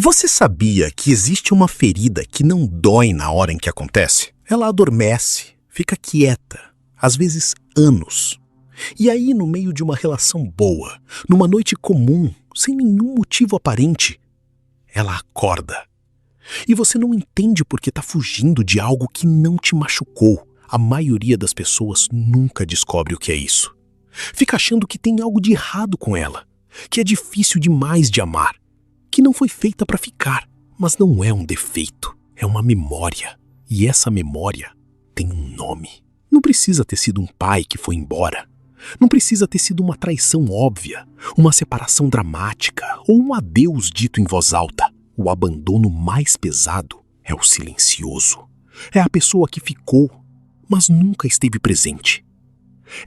Você sabia que existe uma ferida que não dói na hora em que acontece? Ela adormece, fica quieta, às vezes anos. E aí, no meio de uma relação boa, numa noite comum, sem nenhum motivo aparente, ela acorda. E você não entende porque está fugindo de algo que não te machucou. A maioria das pessoas nunca descobre o que é isso. Fica achando que tem algo de errado com ela, que é difícil demais de amar, que não foi feita para ficar. Mas não é um defeito, é uma memória. E essa memória tem um nome. Não precisa ter sido um pai que foi embora. Não precisa ter sido uma traição óbvia, uma separação dramática ou um adeus dito em voz alta. O abandono mais pesado é o silencioso. É a pessoa que ficou, mas nunca esteve presente.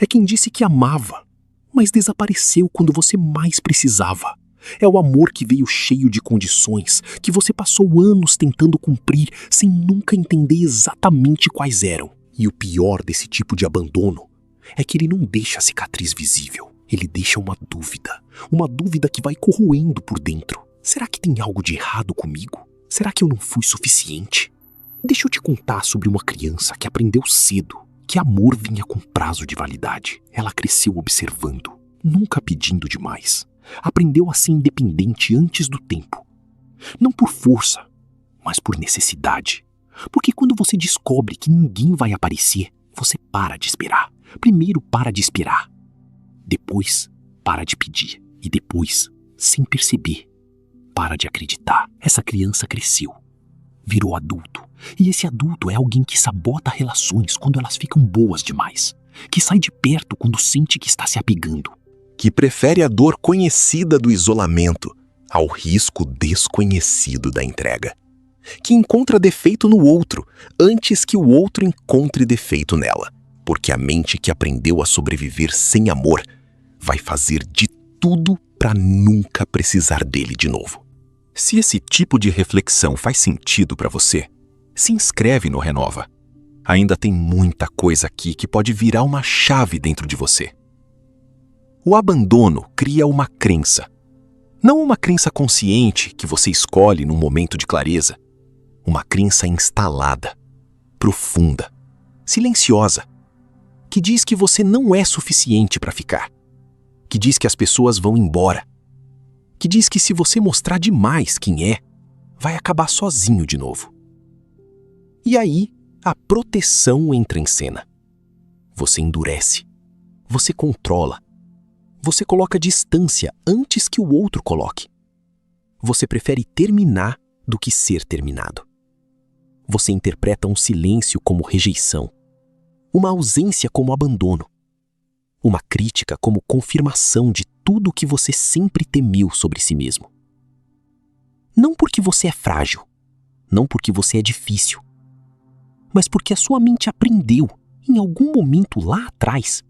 É quem disse que amava, mas desapareceu quando você mais precisava. É o amor que veio cheio de condições, que você passou anos tentando cumprir sem nunca entender exatamente quais eram. E o pior desse tipo de abandono é que ele não deixa a cicatriz visível. Ele deixa uma dúvida que vai corroendo por dentro. Será que tem algo de errado comigo? Será que eu não fui suficiente? Deixa eu te contar sobre uma criança que aprendeu cedo que amor vinha com prazo de validade. Ela cresceu observando, nunca pedindo demais. Aprendeu a ser independente antes do tempo. Não por força, mas por necessidade. Porque quando você descobre que ninguém vai aparecer, você para de esperar. Primeiro para de esperar. Depois para de pedir. E depois, sem perceber, para de acreditar. Essa criança cresceu, virou adulto. E esse adulto é alguém que sabota relações quando elas ficam boas demais. Que sai de perto quando sente que está se apegando. Que prefere a dor conhecida do isolamento ao risco desconhecido da entrega. Que encontra defeito no outro antes que o outro encontre defeito nela. Porque a mente que aprendeu a sobreviver sem amor vai fazer de tudo para nunca precisar dele de novo. Se esse tipo de reflexão faz sentido para você, se inscreve no Renova. Ainda tem muita coisa aqui que pode virar uma chave dentro de você. O abandono cria uma crença. Não uma crença consciente que você escolhe num momento de clareza. Uma crença instalada, profunda, silenciosa, que diz que você não é suficiente para ficar. Que diz que as pessoas vão embora. Que diz que se você mostrar demais quem é, vai acabar sozinho de novo. E aí, a proteção entra em cena. Você endurece. Você controla. Você coloca distância antes que o outro coloque. Você prefere terminar do que ser terminado. Você interpreta um silêncio como rejeição, uma ausência como abandono, uma crítica como confirmação de tudo o que você sempre temeu sobre si mesmo. Não porque você é frágil, não porque você é difícil, mas porque a sua mente aprendeu, em algum momento lá atrás,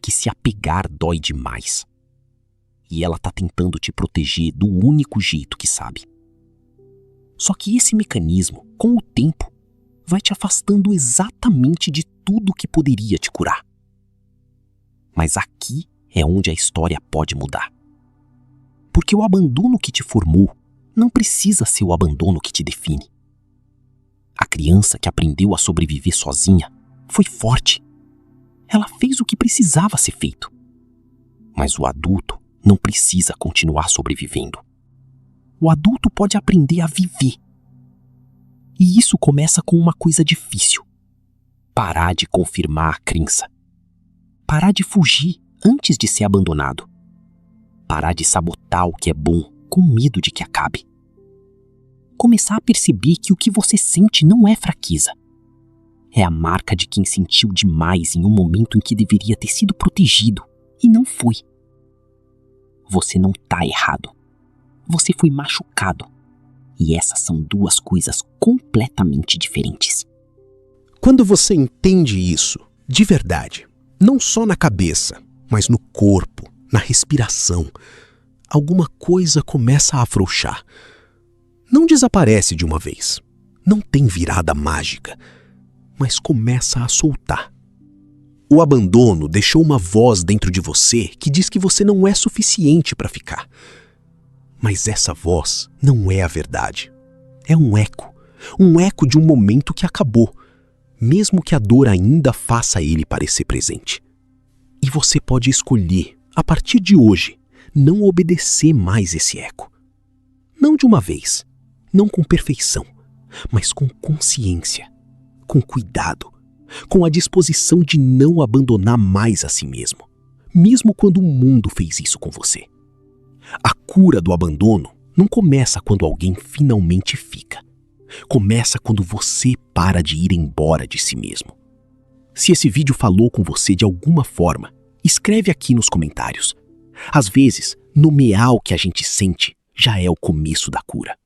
que se apegar dói demais. E ela está tentando te proteger do único jeito que sabe. Só que esse mecanismo, com o tempo, vai te afastando exatamente de tudo que poderia te curar. Mas aqui é onde a história pode mudar. Porque o abandono que te formou não precisa ser o abandono que te define. A criança que aprendeu a sobreviver sozinha foi forte. Ela fez o que precisava ser feito. Mas o adulto não precisa continuar sobrevivendo. O adulto pode aprender a viver. E isso começa com uma coisa difícil. Parar de confirmar a crença. Parar de fugir antes de ser abandonado. Parar de sabotar o que é bom com medo de que acabe. Começar a perceber que o que você sente não é fraqueza. É a marca de quem sentiu demais em um momento em que deveria ter sido protegido e não foi. Você não está errado. Você foi machucado. E essas são duas coisas completamente diferentes. Quando você entende isso, de verdade, não só na cabeça, mas no corpo, na respiração, alguma coisa começa a afrouxar. Não desaparece de uma vez. Não tem virada mágica, mas começa a soltar. O abandono deixou uma voz dentro de você que diz que você não é suficiente para ficar. Mas essa voz não é a verdade. É um eco de um momento que acabou, mesmo que a dor ainda faça ele parecer presente. E você pode escolher, a partir de hoje, não obedecer mais esse eco. Não de uma vez, não com perfeição, mas com consciência, com cuidado, com a disposição de não abandonar mais a si mesmo, mesmo quando o mundo fez isso com você. A cura do abandono não começa quando alguém finalmente fica. Começa quando você para de ir embora de si mesmo. Se esse vídeo falou com você de alguma forma, escreve aqui nos comentários. Às vezes, nomear o que a gente sente já é o começo da cura.